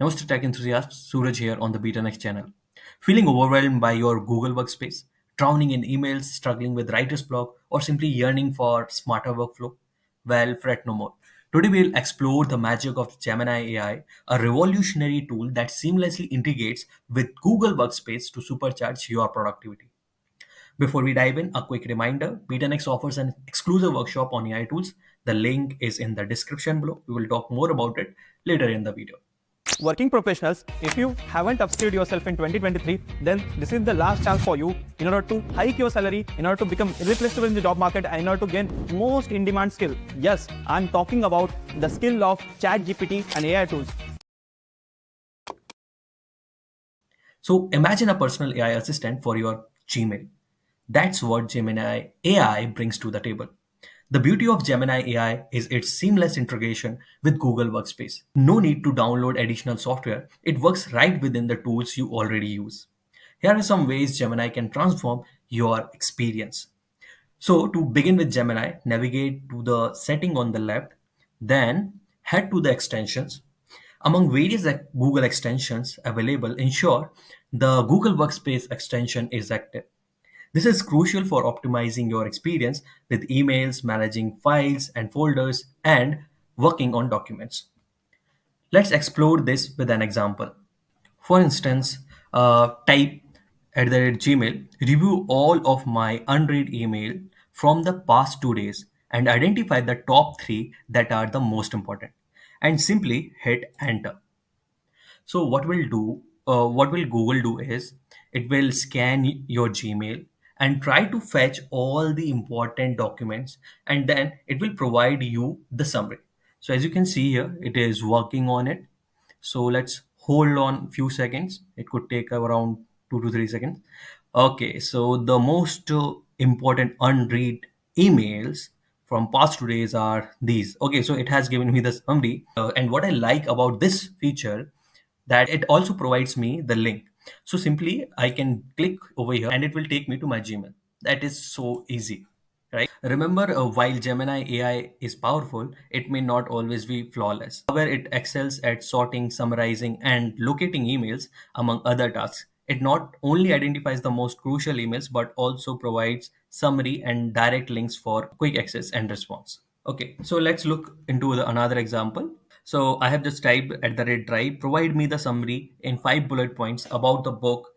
Namaste Tech enthusiasts, Suraj here on the BetaNext channel. Feeling overwhelmed by your Google Workspace, drowning in emails, struggling with writer's block, or simply yearning for smarter workflow? Well, fret no more. Today we'll explore the magic of Gemini AI, a revolutionary tool that seamlessly integrates with Google Workspace to supercharge your productivity. Before we dive in, a quick reminder, BetaNext offers an exclusive workshop on AI tools. The link is in the description below. We will talk more about it later in the video. Working professionals, if you haven't upskilled yourself in 2023, then this is the last chance for you in order to hike your salary, in order to become irreplaceable in the job market, and in order to gain most in-demand skill. Yes, I'm talking about the skill of ChatGPT and AI tools. So imagine a personal AI assistant for your Gmail. That's what Gemini AI brings to the table. The beauty of Gemini AI is its seamless integration with Google Workspace. No need to download additional software. It works right within the tools you already use. Here are some ways Gemini can transform your experience. So to begin with Gemini, navigate to the setting on the left, then head to the extensions. Among various Google extensions available, ensure the Google Workspace extension is active. This is crucial for optimizing your experience with emails, managing files and folders, and working on documents. Let's explore this with an example. For instance, type at the rate Gmail, review all of my unread email from the past 2 days and identify the top three that are the most important. And simply hit enter. So what will Google do is it will scan your Gmail and try to fetch all the important documents, and then it will provide you the summary. So as you can see here, it is working on it. So let's hold on few seconds. It could take around 2 to 3 seconds. Okay, so the most important unread emails from past 2 days are these. Okay, so it has given me the summary. And what I like about this feature that it also provides me the link. So simply I can click over here and it will take me to my Gmail. That is so easy, right? Remember, while Gemini AI is powerful, it may not always be flawless. However, it excels at sorting, summarizing, and locating emails among other tasks. It not only identifies the most crucial emails, but also provides summary and direct links for quick access and response. Okay, so let's look into another example. So I have just typed at the rate drive, provide me the summary in 5 bullet points about the book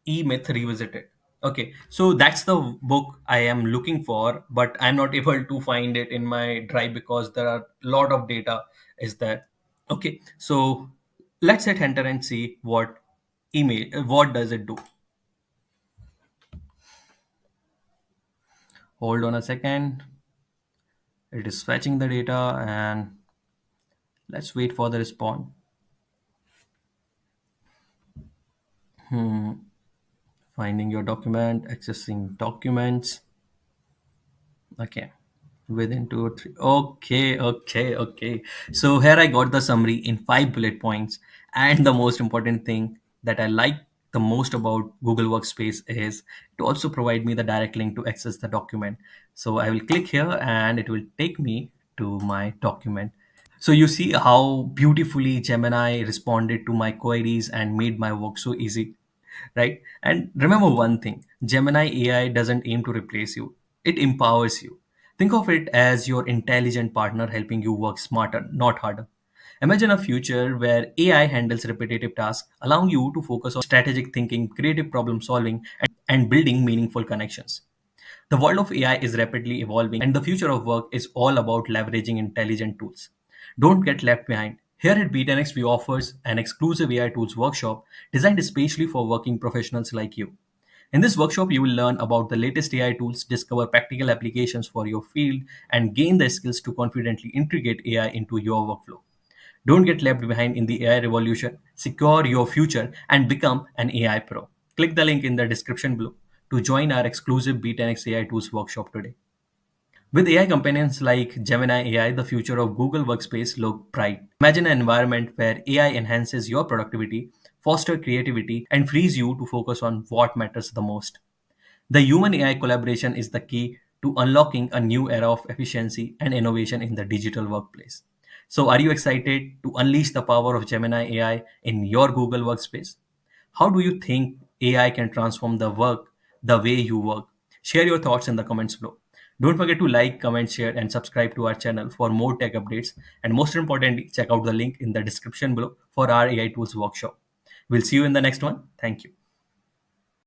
E-Myth Revisited. Okay, so that's the book I am looking for, but I'm not able to find it in my drive because there are a lot of data is there. Okay, so let's hit enter and see what does it do. Hold on a second. It is fetching the data and let's wait for the response. Finding your document, accessing documents. Okay. Within 2 or 3. Okay. So here I got the summary in 5 bullet points. And the most important thing that I like the most about Google Workspace is to also provide me the direct link to access the document. So I will click here and it will take me to my document. So you see how beautifully Gemini responded to my queries and made my work so easy, right? And remember one thing, Gemini AI doesn't aim to replace you, it empowers you. Think of it as your intelligent partner helping you work smarter, not harder. Imagine a future where AI handles repetitive tasks, allowing you to focus on strategic thinking, creative problem solving, and building meaningful connections. The world of AI is rapidly evolving, and the future of work is all about leveraging intelligent tools. Don't get left behind. Here at BTNX, we offers an exclusive AI tools workshop designed especially for working professionals like you. In this workshop, you will learn about the latest AI tools, discover practical applications for your field, and gain the skills to confidently integrate AI into your workflow. Don't get left behind in the AI revolution. Secure your future and become an AI pro. Click the link in the description below to join our exclusive B10X AI Tools workshop today. With AI companions like Gemini AI, the future of Google Workspace look bright. Imagine an environment where AI enhances your productivity, fosters creativity, and frees you to focus on what matters the most. The human AI collaboration is the key to unlocking a new era of efficiency and innovation in the digital workplace. So, are you excited to unleash the power of Gemini AI in your Google Workspace? How do you think AI can transform the way you work? Share your thoughts in the comments below. Don't forget to like, comment, share, and subscribe to our channel for more tech updates. And most importantly, check out the link in the description below for our AI tools workshop. We'll see you in the next one. Thank you.